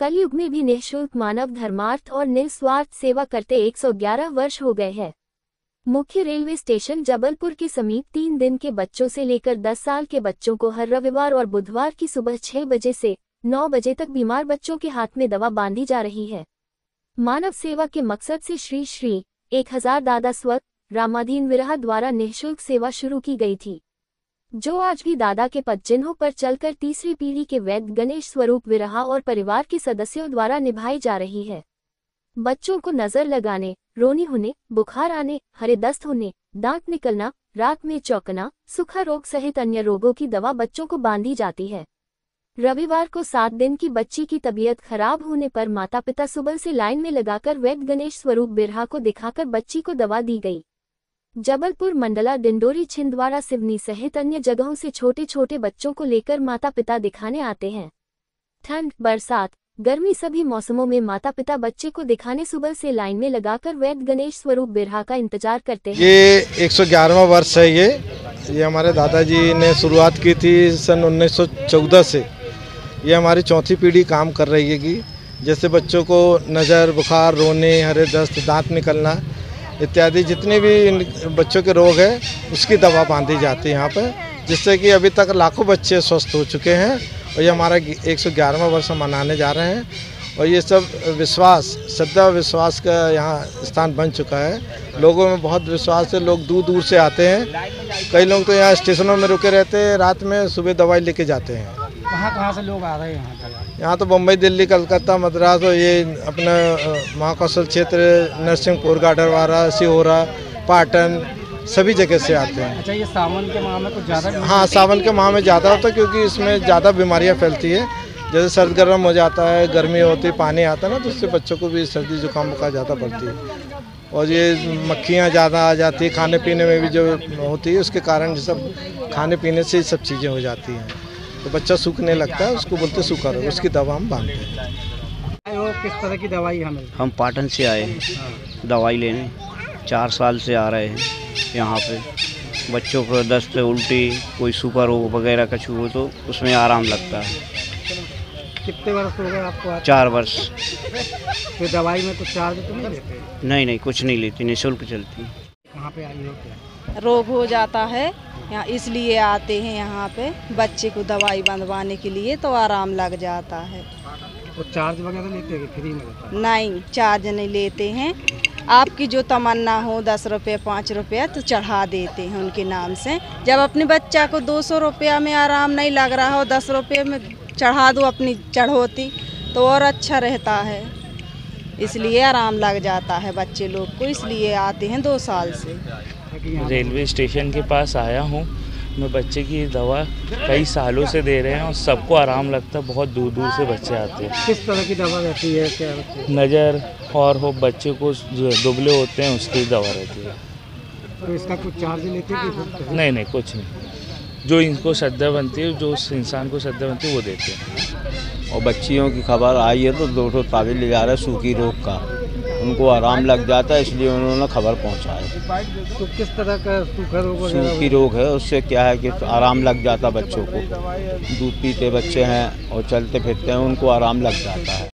कलयुग में भी निःशुल्क मानव धर्मार्थ और निस्वार्थ सेवा करते 111 वर्ष हो गए हैं। मुख्य रेलवे स्टेशन जबलपुर के समीप 3 दिन के बच्चों से लेकर 10 साल के बच्चों को हर रविवार और बुधवार की सुबह 6 बजे से 9 बजे तक बीमार बच्चों के हाथ में दवा बांधी जा रही है। मानव सेवा के मकसद से श्री 1000 दादा स्व रामाधीन विरहा द्वारा निःशुल्क सेवा शुरू की गई थी, जो आज भी दादा के पद चिन्हों पर चलकर तीसरी पीढ़ी के वैद्य गणेश स्वरूप विरहा और परिवार के सदस्यों द्वारा निभाई जा रही है। बच्चों को नजर लगाने, रोनी होने, बुखार आने, हरे दस्त होने, दांत निकलना, रात में चौंकना, सूखा रोग सहित अन्य रोगों की दवा बच्चों को बांधी जाती है। रविवार को 7 दिन की बच्ची की तबीयत खराब होने पर माता पिता सुबह से लाइन में लगाकर वैद्य गणेश स्वरूप बिरहा को दिखाकर बच्ची को दवा दी गई। जबलपुर, मंडला, डिंडोरी, छिंदवाड़ा, सिवनी सहित अन्य जगहों से छोटे छोटे बच्चों को लेकर माता पिता दिखाने आते हैं। ठंड, बरसात, गर्मी सभी मौसमों में माता पिता बच्चे को दिखाने सुबह से लाइन में लगाकर वैद्य गणेश स्वरूप बिरहा का इंतजार करते हैं। ये 111वां वर्ष है। ये हमारे दादाजी ने शुरुआत की थी सन 1914 से। ये हमारी चौथी पीढ़ी काम कर रही है कि जैसे बच्चों को नज़र, बुखार, रोने, हरे दस्त, दांत निकलना इत्यादि जितने भी बच्चों के रोग है उसकी दवा बांधी जाती है यहाँ पर, जिससे कि अभी तक लाखों बच्चे स्वस्थ हो चुके हैं। और ये हमारा 111वां वर्ष मनाने जा रहे हैं। और ये सब विश्वास, श्रद्धा विश्वास का यहाँ स्थान बन चुका है। लोगों में बहुत विश्वास है, लोग दूर दूर से आते हैं। कई लोग तो यहाँ स्टेशनों में रुके रहते हैं, रात में सुबह दवाई लेके जाते हैं। कहाँ से लोग आ रहे हैं यहाँ पर? यहाँ तो मुंबई, दिल्ली, कलकत्ता, मद्रास और ये अपना महाकौशल क्षेत्र, नरसिंहपुर, गाडरवारा, सिहोरा, पाटन सभी जगह से आते हैं। अच्छा, ये सावन के माह में कुछ ज़्यादा? हाँ, सावन के माह में ज़्यादा होता है क्योंकि इसमें ज़्यादा बीमारियाँ फैलती है। जैसे सर्द गर्म हो जाता है, गर्मी होती है, पानी आता है ना, तो उससे बच्चों को भी सर्दी जुकाम बुखार ज़्यादा पड़ती है। और ये मक्खियाँ ज़्यादा आ जाती है, खाने पीने में भी जो होती है उसके कारण सब खाने पीने से सब चीज़ें हो जाती हैं। तो बच्चा सूखने लगता है, उसको बोलते सूखा रोग, उसकी दवा हम बांधते हैं। वो किस तरह की दवाई हमें? हम पाटन से आए हैं दवाई लेने। 4 साल से आ रहे हैं यहाँ पे। बच्चों को दस्त, उल्टी, कोई सूखा रोग वगैरह का छू हो तो उसमें आराम लगता है। कितने वर्ष हो गए आपको? 4 वर्ष। फिर दवाई में कुछ चार्ज तो नहीं लेते? नहीं, कुछ नहीं लेती, निःशुल्क चलती। कहाँ पे आई हो? क्या रोग हो जाता है यहाँ, इसलिए आते हैं यहाँ पे बच्चे को दवाई बंधवाने के लिए, तो आराम लग जाता है। वो चार्ज वगैरह लेते हैं? फ्री में होता है? नहीं, चार्ज नहीं लेते हैं। आपकी जो तमन्ना हो 10 रुपये, 5 रुपया तो चढ़ा देते हैं उनके नाम से। जब अपने बच्चा को 200 रुपया में आराम नहीं लग रहा हो, 10 रुपये में चढ़ा दो अपनी चढ़ौती, तो और अच्छा रहता है। इसलिए आराम लग जाता है बच्चे लोग को, इसलिए आते हैं 2 साल से। रेलवे स्टेशन के पास आया हूँ मैं। बच्चे की दवा कई सालों से दे रहे हैं और सबको आराम लगता है। बहुत दूर दूर से बच्चे आते हैं। किस तरह की दवा रहती है? क्या नज़र और हो, बच्चे को दुबले होते हैं उसकी दवा रहती है। तो इसका कुछ चार्ज लेते हैं? नहीं, कुछ नहीं। जो इनको श्रद्धा बनती है, जो उस इंसान को श्रद्धा बनती है वो देते हैं। और बच्चियों की खबर आई है तो 200 ताबीज़ ले जा रहे हैं सूखी रोग का, उनको आराम लग जाता है इसलिए उन्होंने खबर पहुंचाई। तो किस तरह का सूखा रोग? सूखी रोग है, उससे क्या है कि आराम लग जाता बच्चों को। दूध पीते बच्चे हैं और चलते फिरते हैं, उनको आराम लग जाता है।